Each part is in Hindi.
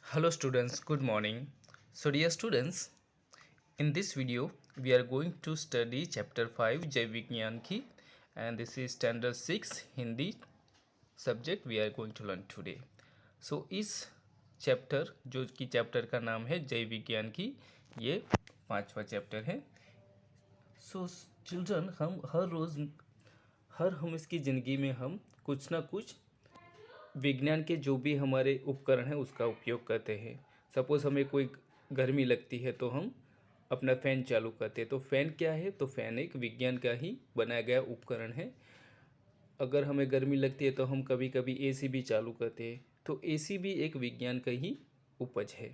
Hello students, good morning. So dear students, in this video we are going to study chapter 5 जैव विज्ञान की and this is standard 6 Hindi subject we are going to learn today. So इस चैप्टर जो कि चैप्टर का नाम है जैव विज्ञान की, ये 5वां चैप्टर है. सो चिल्ड्रन, हम हर रोज़ हम इसकी ज़िंदगी में हम कुछ ना कुछ विज्ञान के जो भी हमारे उपकरण हैं उसका उपयोग करते हैं. सपोज़ हमें कोई गर्मी लगती है तो हम अपना फ़ैन चालू करते हैं. तो फ़ैन क्या है? तो फ़ैन एक विज्ञान का ही बनाया गया उपकरण है. अगर हमें गर्मी लगती है तो हम कभी कभी एसी भी चालू करते हैं. तो एसी भी एक विज्ञान का ही उपज है.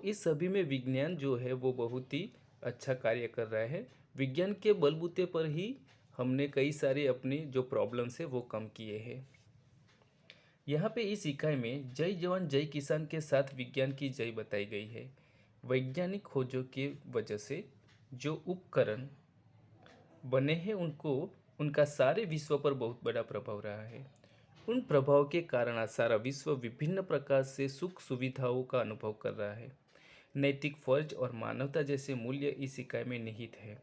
इस सभी में विज्ञान जो है वो बहुत ही अच्छा कार्य कर रहा है. विज्ञान के बलबूते पर ही हमने कई सारे अपने जो प्रॉब्लम्स है वो कम किए हैं. यहाँ पे इस इकाई में जय जवान जय किसान के साथ विज्ञान की जय बताई गई है. वैज्ञानिक खोजों के वजह से जो उपकरण बने हैं उनका सारे विश्व पर बहुत बड़ा प्रभाव रहा है. उन प्रभाव के कारण आज सारा विश्व विभिन्न प्रकार से सुख सुविधाओं का अनुभव कर रहा है. नैतिक फर्ज और मानवता जैसे मूल्य इस इकाई में निहित है.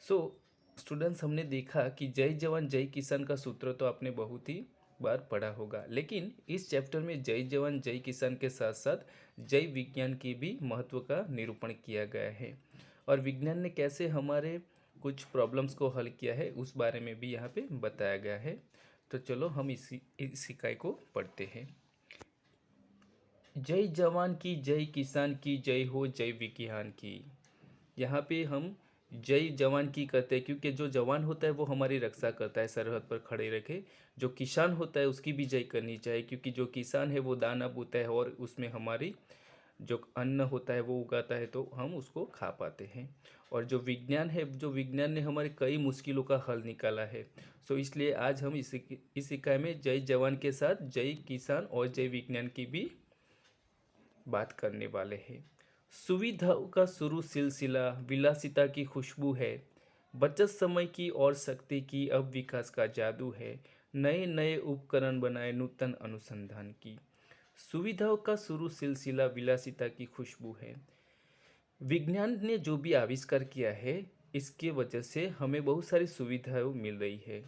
स्टूडेंट्स, हमने देखा कि जय जवान जय किसान का सूत्र तो आपने बहुत ही बार पढ़ा होगा, लेकिन इस चैप्टर में जय जवान जय किसान के साथ साथ जय विज्ञान की भी महत्व का निरूपण किया गया है और विज्ञान ने कैसे हमारे कुछ प्रॉब्लम्स को हल किया है उस बारे में भी यहाँ पे बताया गया है. तो चलो हम इस इकाई को पढ़ते हैं. जय जवान की जय किसान की जय हो जय विज्ञान की. यहाँ पे हम जय जवान की करते हैं क्योंकि जो जवान होता है वो हमारी रक्षा करता है, सरहद पर खड़े रखे. जो किसान होता है उसकी भी जय करनी चाहिए क्योंकि जो किसान है वो दाना बोता है और उसमें हमारी जो अन्न होता है वो उगाता है तो हम उसको खा पाते हैं. और जो विज्ञान है, जो विज्ञान ने हमारे कई मुश्किलों का हल निकाला है. इसलिए आज हम इस इकाई में जय जवान के साथ जय किसान और जय विज्ञान की भी बात करने वाले हैं. सुविधाओं का शुरू सिलसिला विलासिता की खुशबू है. बचत समय की और शक्ति की अब विकास का जादू है. नए नए उपकरण बनाए नूतन अनुसंधान की. सुविधाओं का शुरू सिलसिला विलासिता की खुशबू है. विज्ञान ने जो भी आविष्कार किया है इसके वजह से हमें बहुत सारी सुविधाएं मिल रही है.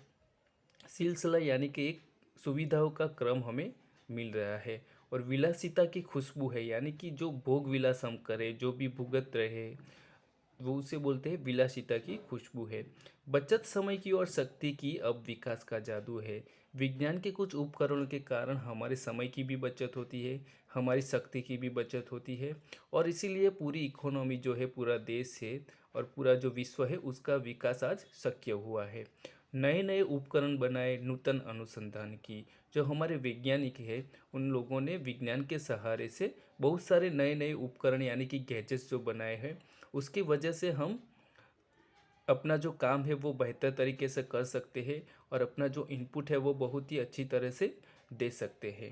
सिलसिला यानी कि एक सुविधाओं का क्रम हमें मिल रहा है. और विलासिता की खुशबू है यानी कि जो भोग विलास हम करें, जो भी भुगत रहे, वो उसे बोलते हैं विलासिता की खुशबू है. बचत समय की और शक्ति की अब विकास का जादू है. विज्ञान के कुछ उपकरणों के कारण हमारे समय की भी बचत होती है, हमारी शक्ति की भी बचत होती है और इसीलिए पूरी इकोनॉमी जो है, पूरा देश है और पूरा जो विश्व है उसका विकास आज शक्य हुआ है. नए नए उपकरण बनाए नूतन अनुसंधान की. जो हमारे वैज्ञानिक है उन लोगों ने विज्ञान के सहारे से बहुत सारे नए नए उपकरण यानी कि गैजेट्स जो बनाए हैं उसकी वजह से हम अपना जो काम है वो बेहतर तरीके से कर सकते हैं और अपना जो इनपुट है वो बहुत ही अच्छी तरह से दे सकते हैं.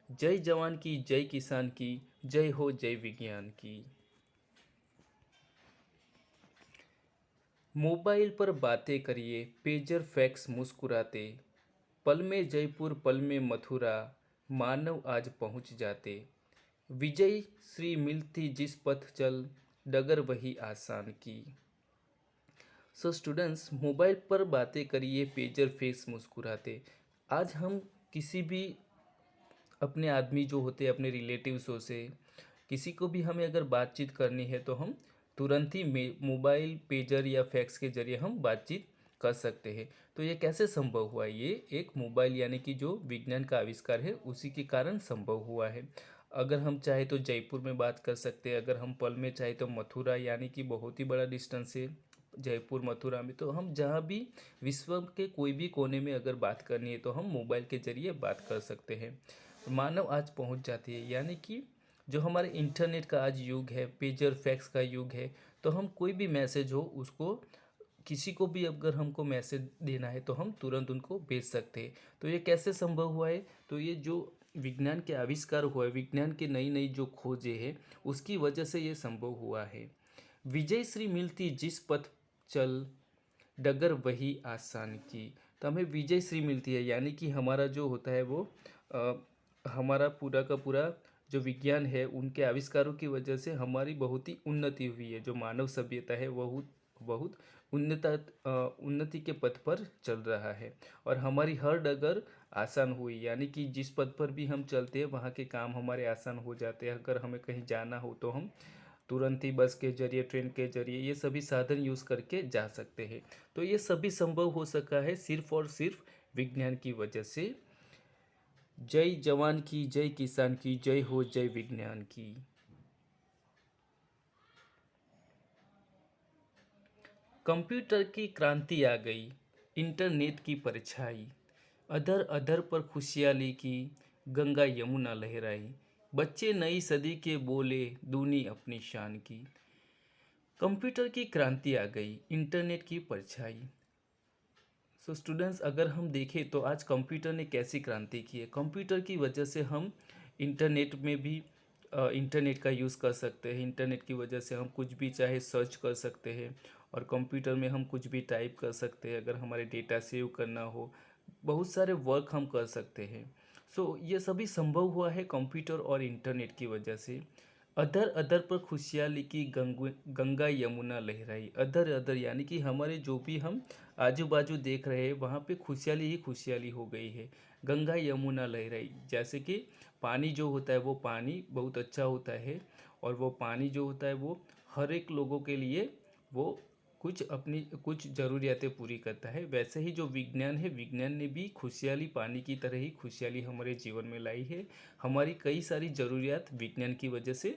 जय जवान की जय किसान की जय हो जय विज्ञान की. मोबाइल पर बातें करिए पेजर फैक्स मुस्कुराते. पल में जयपुर पल में मथुरा मानव आज पहुंच जाते. विजय श्री मिलती जिस पथ चल डगर वही आसान की. स्टूडेंट्स, मोबाइल पर बातें करिए पेजर फैक्स मुस्कुराते. आज हम किसी भी अपने आदमी जो होते हैं, अपने रिलेटिव्स से किसी को भी हमें अगर बातचीत करनी है तो हम तुरंत ही मोबाइल पेजर या फैक्स के ज़रिए हम बातचीत कर सकते हैं. तो ये कैसे संभव हुआ? ये एक मोबाइल यानी कि जो विज्ञान का आविष्कार है उसी के कारण संभव हुआ है. अगर हम चाहे तो जयपुर में बात कर सकते हैं, अगर हम पल में चाहे तो मथुरा यानी कि बहुत ही बड़ा डिस्टेंस है जयपुर मथुरा में, तो हम जहाँ भी विश्व के कोई भी कोने में अगर बात करनी है तो हम मोबाइल के ज़रिए बात कर सकते हैं. मानव आज पहुँच जाती है यानी कि जो हमारे इंटरनेट का आज युग है, पेजर फैक्स का युग है, तो हम कोई भी मैसेज हो उसको किसी को भी अगर हमको मैसेज देना है तो हम तुरंत उनको भेज सकते हैं. तो ये कैसे संभव हुआ है? तो ये जो विज्ञान के आविष्कार हुआ है, विज्ञान की नई नई जो खोजें हैं उसकी वजह से ये संभव हुआ है. विजय श्री मिलती जिस पथ चल डगर वही आसान की. तो हमें विजय श्री मिलती है यानी कि हमारा जो होता है वो हमारा पूरा का पूरा जो विज्ञान है उनके आविष्कारों की वजह से हमारी बहुत ही उन्नति हुई है। जो मानव सभ्यता है बहुत बहुत उन्नति के पथ पर चल रहा है और हमारी हर डगर आसान हुई, यानी कि जिस पथ पर भी हम चलते हैं वहाँ के काम हमारे आसान हो जाते हैं। अगर हमें कहीं जाना हो तो हम तुरंत ही बस के जरिए, ट्रेन के जरिए, ये सभी साधन यूज़ करके जा सकते हैं। तो ये सभी संभव हो सका है सिर्फ और सिर्फ विज्ञान की वजह से। जय जवान की, जय किसान की, जय हो जय विज्ञान की। कंप्यूटर की क्रांति आ गई, इंटरनेट की परछाई, अधर अधर पर खुशहाली की, गंगा यमुना लहराई, बच्चे नई सदी के बोले, दूनी अपनी शान की। कंप्यूटर की क्रांति आ गई, इंटरनेट की परछाई। सो स्टूडेंट्स, अगर हम देखें तो आज कंप्यूटर ने कैसी क्रांति की है। कंप्यूटर की वजह से हम इंटरनेट में भी इंटरनेट का यूज़ कर सकते हैं। इंटरनेट की वजह से हम कुछ भी चाहे सर्च कर सकते हैं और कंप्यूटर में हम कुछ भी टाइप कर सकते हैं। अगर हमारे डेटा सेव करना हो, बहुत सारे वर्क हम कर सकते हैं। सो ये सभी संभव हुआ है कंप्यूटर और इंटरनेट की वजह से। अदर अदर पर खुशहाली की गंगा यमुना लहराई। अदर अदर यानी कि हमारे जो भी हम आजू बाजू देख रहे हैं वहाँ पे खुशहाली ही खुशहाली हो गई है। गंगा यमुना लहराई, जैसे कि पानी जो होता है वो पानी बहुत अच्छा होता है और वो पानी जो होता है वो हर एक लोगों के लिए वो कुछ ज़रूरियातें पूरी करता है। वैसे ही जो विज्ञान है, विज्ञान ने भी खुशहाली पानी की तरह ही खुशहाली हमारे जीवन में लाई है। हमारी कई सारी ज़रूरियात विज्ञान की वजह से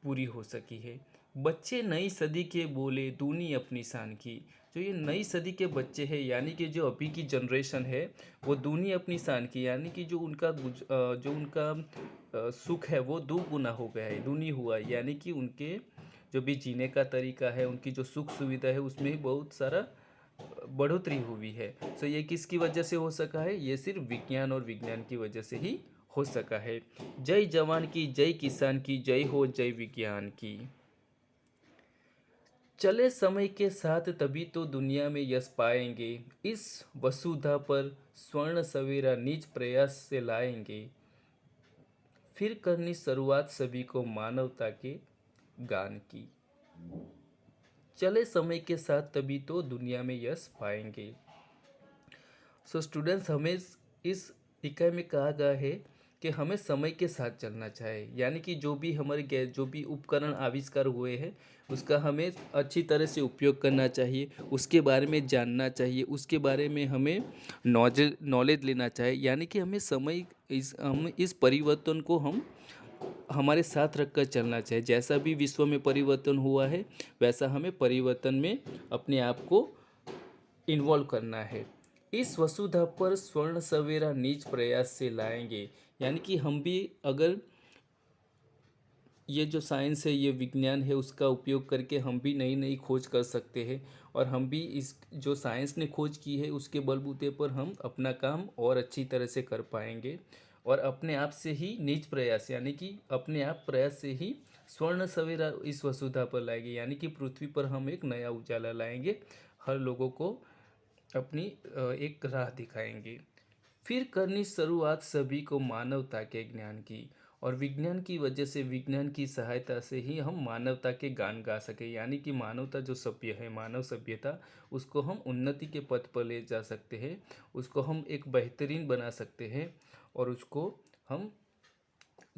पूरी हो सकी है। बच्चे नई सदी के बोले, दूनी अपनी शान की। जो ये नई सदी के बच्चे हैं, यानी कि जो अभी की जनरेशन है, वो दूनी अपनी शान की, यानी कि जो उनका सुख है वो दो गुना हो गया है, दूनी हुआ है। यानी कि उनके जो भी जीने का तरीका है, उनकी जो सुख सुविधा है, उसमें ही बहुत सारा बढ़ोतरी हुई है। सो ये किसकी वजह से हो सका है? ये सिर्फ विज्ञान और विज्ञान की वजह से ही हो सका है। जय जवान की, जय किसान की, जय हो जय विज्ञान की। चले समय के साथ तभी तो दुनिया में यश पाएंगे, इस वसुधा पर स्वर्ण सवेरा निज प्रयास से लाएंगे, फिर करनी शुरुआत सभी को मानवता के गान की। चले समय के साथ तभी तो दुनिया में यश पाएंगे। सो स्टूडेंट्स, हमें इस इकाई में कहा गया है कि हमें समय के साथ चलना चाहिए, यानी कि जो भी उपकरण आविष्कार हुए हैं उसका हमें अच्छी तरह से उपयोग करना चाहिए, उसके बारे में जानना चाहिए, उसके बारे में हमें नॉलेज लेना चाहिए। यानी कि हमें हम इस परिवर्तन को हम हमारे साथ रखकर चलना चाहिए। जैसा भी विश्व में परिवर्तन हुआ है वैसा हमें परिवर्तन में अपने आप को इन्वॉल्व करना है। इस वसुधा पर स्वर्ण सवेरा निज प्रयास से लाएंगे, यानी कि हम भी अगर ये जो साइंस है, ये विज्ञान है, उसका उपयोग करके हम भी नई नई खोज कर सकते हैं और हम भी इस जो साइंस ने खोज की है उसके बलबूते पर हम अपना काम और अच्छी तरह से कर पाएंगे और अपने आप से ही निज प्रयास, यानी कि अपने आप प्रयास से ही स्वर्ण सवेरा इस वसुधा पर लाएंगे, यानी कि पृथ्वी पर हम एक नया उजाला लाएंगे, हर लोगों को अपनी एक राह दिखाएंगे। फिर करनी शुरुआत सभी को मानवता के ज्ञान की, और विज्ञान की वजह से, विज्ञान की सहायता से ही हम मानवता के गान गा सके, यानी कि मानवता जो सभ्य है, मानव सभ्यता, उसको हम उन्नति के पथ पर ले जा सकते हैं, उसको हम एक बेहतरीन बना सकते हैं और उसको हम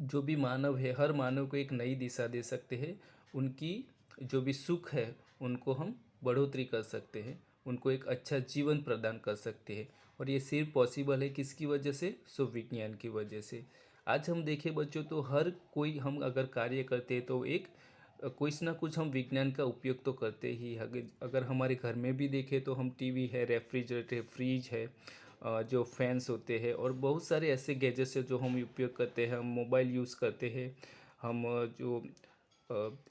जो भी मानव है, हर मानव को एक नई दिशा दे सकते हैं। उनकी जो भी सुख है उनको हम बढ़ोतरी कर सकते हैं, उनको एक अच्छा जीवन प्रदान कर सकते हैं और ये सिर्फ पॉसिबल है किसकी वजह से? सो विज्ञान की वजह से। आज हम देखें बच्चों तो हर कोई, हम अगर कार्य करते हैं तो एक कुछ ना कुछ हम विज्ञान का उपयोग तो करते ही। अगर हमारे घर में भी देखें तो हम टीवी है, रेफ्रिजरेटर है, फ्रिज है, जो फैंस होते हैं और बहुत सारे ऐसे गैजेट्स हैं जो हम उपयोग करते हैं। हम मोबाइल यूज़ करते हैं, हम जो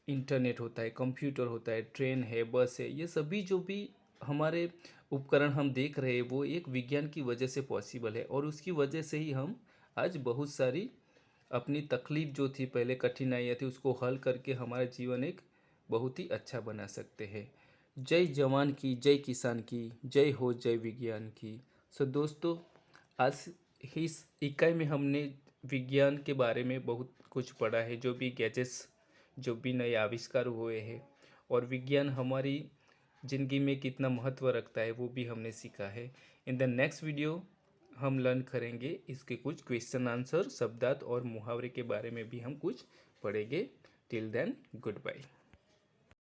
इंटरनेट होता है, कंप्यूटर होता है, ट्रेन है, बस है, ये सभी जो भी हमारे उपकरण हम देख रहे हैं वो एक विज्ञान की वजह से पॉसिबल है और उसकी वजह से ही हम आज बहुत सारी अपनी तकलीफ़ जो थी पहले, कठिनाइयाँ थी, उसको हल करके हमारा जीवन एक बहुत ही अच्छा बना सकते हैं। जय जवान की, जय किसान की, जय हो जय विज्ञान की। सो दोस्तों, आज इस इकाई में हमने विज्ञान के बारे में बहुत कुछ पढ़ा है, जो भी गैजेट्स, जो भी नए आविष्कार हुए हैं, और विज्ञान हमारी ज़िंदगी में कितना महत्व रखता है वो भी हमने सीखा है। इन द नेक्स्ट वीडियो हम लर्न करेंगे इसके कुछ क्वेश्चन आंसर, शब्दार्थ और मुहावरे के बारे में भी हम कुछ पढ़ेंगे। Till then good bye.